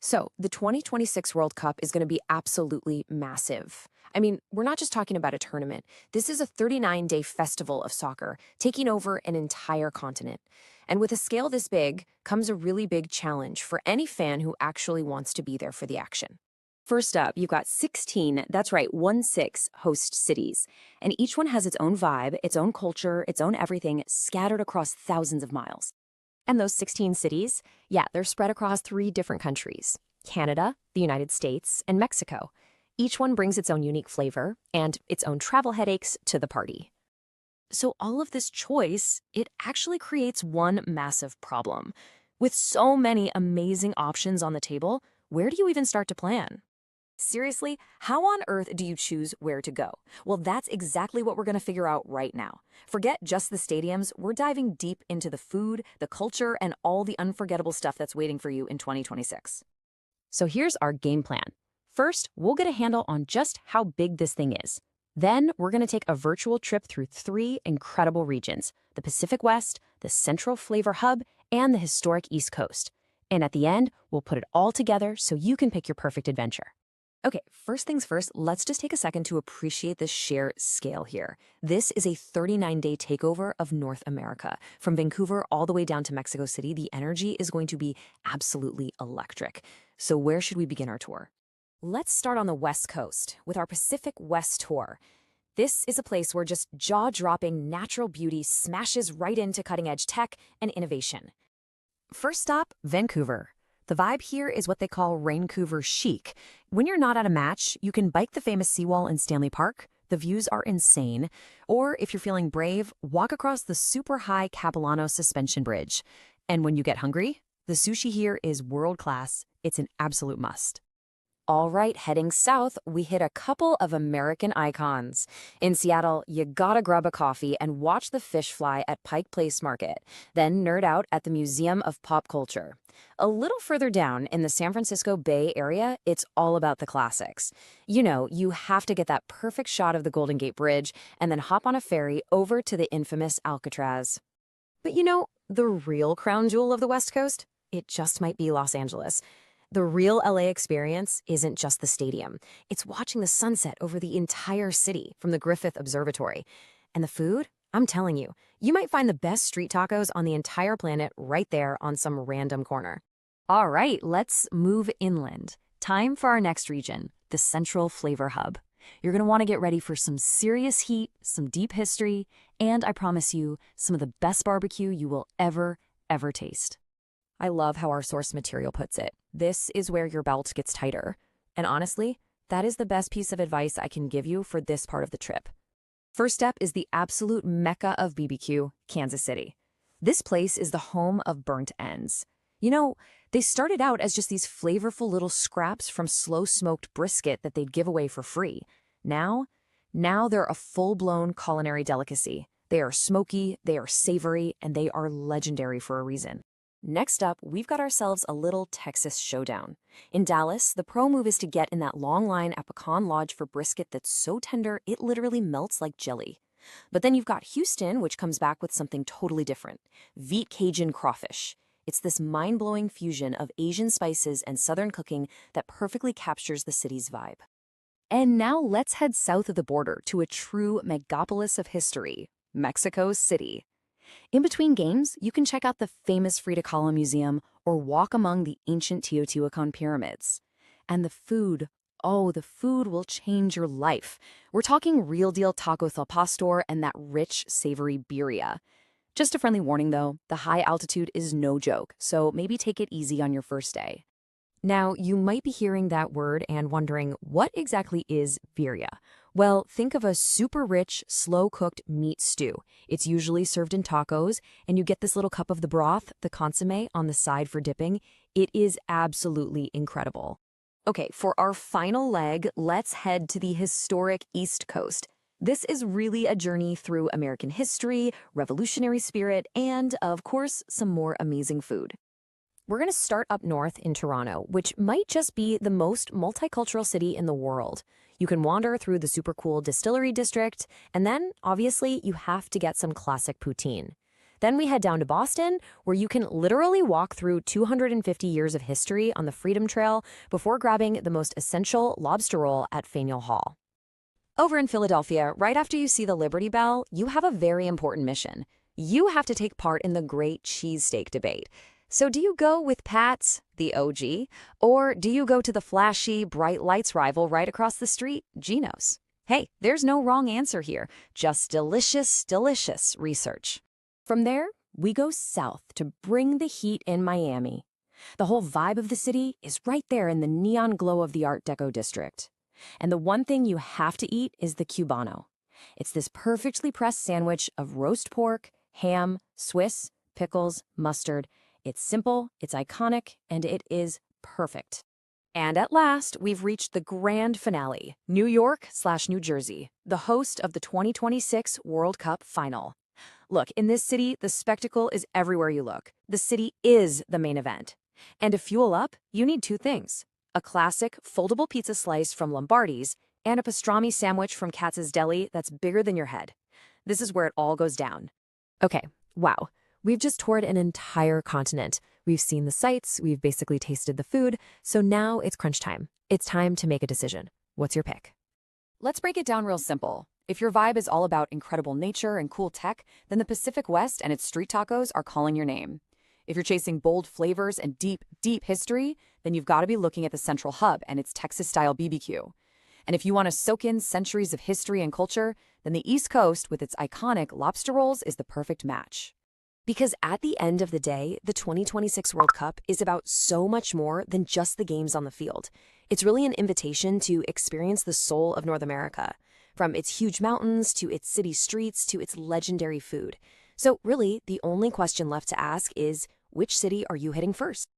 So, the 2026 World Cup is going to be absolutely massive. I mean, we're not just talking about a tournament. This is a 39-day festival of soccer, taking over an entire continent. And with a scale this big comes a really big challenge for any fan who actually wants to be there for the action. First up, you've got 16, that's right, 1-6 host cities. And each one has its own vibe, its own culture, its own everything, scattered across thousands of miles. And those 16 cities, yeah, they're spread across 3 different countries: Canada, the United States, and Mexico. Each one brings its own unique flavor and its own travel headaches to the party. So all of this choice, it actually creates one massive problem. With so many amazing options on the table, where do you even start to plan? Seriously, how on earth do you choose where to go? Well, that's exactly what we're going to figure out right now. Forget just the stadiums, we're diving deep into the food, the culture, and all the unforgettable stuff that's waiting for you in 2026. So here's our game plan. First, we'll get a handle on just how big this thing is. Then, we're going to take a virtual trip through 3 incredible regions: the Pacific West, the Central Flavor Hub, and the historic East Coast. And at the end, we'll put it all together so you can pick your perfect adventure. Okay, first things first, let's just take a second to appreciate the sheer scale here. This is a 39-day takeover of North America. From Vancouver all the way down to Mexico City, the energy is going to be absolutely electric. So where should we begin our tour? Let's start on the West Coast with our Pacific West tour. This is a place where just jaw-dropping natural beauty smashes right into cutting-edge tech and innovation. First stop, Vancouver. The vibe here is what they call Raincouver chic. When you're not at a match, you can bike the famous seawall in Stanley Park. The views are insane. Or if you're feeling brave, walk across the super high Capilano suspension bridge. And when you get hungry, the sushi here is world class. It's an absolute must. All right, heading south, we hit a couple of American icons. In Seattle, you gotta grab a coffee and watch the fish fly at Pike Place Market, then nerd out at the Museum of Pop Culture. A little further down in the San Francisco Bay Area, it's all about the classics. You know, you have to get that perfect shot of the Golden Gate Bridge and then hop on a ferry over to the infamous Alcatraz. But you know, the real crown jewel of the West Coast? It just might be Los Angeles. The real LA experience isn't just the stadium. It's watching the sunset over the entire city from the Griffith Observatory. And the food? I'm telling you, you might find the best street tacos on the entire planet right there on some random corner. All right, let's move inland. Time for our next region, the Central Flavor Hub. You're going to want to get ready for some serious heat, some deep history, and I promise you, some of the best barbecue you will ever taste. I love how our source material puts it. This is where your belt gets tighter. And honestly, that is the best piece of advice I can give you for this part of the trip. First step is the absolute mecca of BBQ, Kansas City. This place is the home of burnt ends. You know, they started out as just these flavorful little scraps from slow-smoked brisket that they'd give away for free. Now they're a full-blown culinary delicacy. They are smoky, they are savory, and they are legendary for a reason. Next up, we've got ourselves a little Texas showdown. In Dallas, the pro move is to get in that long line at Pecan Lodge for brisket that's so tender it literally melts like jelly. But then you've got Houston, which comes back with something totally different: Vite Cajun crawfish. It's this mind-blowing fusion of Asian spices and Southern cooking that perfectly captures the city's vibe. And now let's head south of the border to a true megapolis of history, Mexico City. In between games, you can check out the famous Frida Kahlo Museum or walk among the ancient Teotihuacan pyramids. And the food, oh, the food will change your life. We're talking real-deal tacos al pastor and that rich, savory birria. Just a friendly warning, though, the high altitude is no joke, so maybe take it easy on your first day. Now, you might be hearing that word and wondering, what exactly is birria? Well, think of a super rich, slow-cooked meat stew. It's usually served in tacos, and you get this little cup of the broth, the consommé, on the side for dipping. It is absolutely incredible. Okay, for our final leg, let's head to the historic East Coast. This is really a journey through American history, revolutionary spirit, and, of course, some more amazing food. We're going to start up north in Toronto, which might just be the most multicultural city in the world. You can wander through the super cool distillery district, and then, obviously, you have to get some classic poutine. Then we head down to Boston, where you can literally walk through 250 years of history on the Freedom Trail before grabbing the most essential lobster roll at Faneuil Hall. Over in Philadelphia, right after you see the Liberty Bell, you have a very important mission. You have to take part in the great cheesesteak debate. So do you go with Pat's, the OG, or do you go to the flashy, bright lights rival right across the street, Geno's? Hey, there's no wrong answer here, just delicious, delicious research. From there, we go south to bring the heat in Miami. The whole vibe of the city is right there in the neon glow of the Art Deco district. And the one thing you have to eat is the Cubano. It's this perfectly pressed sandwich of roast pork, ham, Swiss, pickles, mustard. It's simple, it's iconic, and it is perfect. And at last, we've reached the grand finale, New York/New Jersey, the host of the 2026 World Cup final. Look, in this city, the spectacle is everywhere you look. The city is the main event. And to fuel up, you need two things: a classic foldable pizza slice from Lombardi's and a pastrami sandwich from Katz's Deli that's bigger than your head. This is where it all goes down. Okay, wow. We've just toured an entire continent. We've seen the sights, we've basically tasted the food, so now it's crunch time. It's time to make a decision. What's your pick? Let's break it down real simple. If your vibe is all about incredible nature and cool tech, then the Pacific West and its street tacos are calling your name. If you're chasing bold flavors and deep, deep history, then you've got to be looking at the Central Hub and its Texas-style BBQ. And if you want to soak in centuries of history and culture, then the East Coast with its iconic lobster rolls is the perfect match. Because at the end of the day, the 2026 World Cup is about so much more than just the games on the field. It's really an invitation to experience the soul of North America, from its huge mountains to its city streets to its legendary food. So really, the only question left to ask is, which city are you hitting first?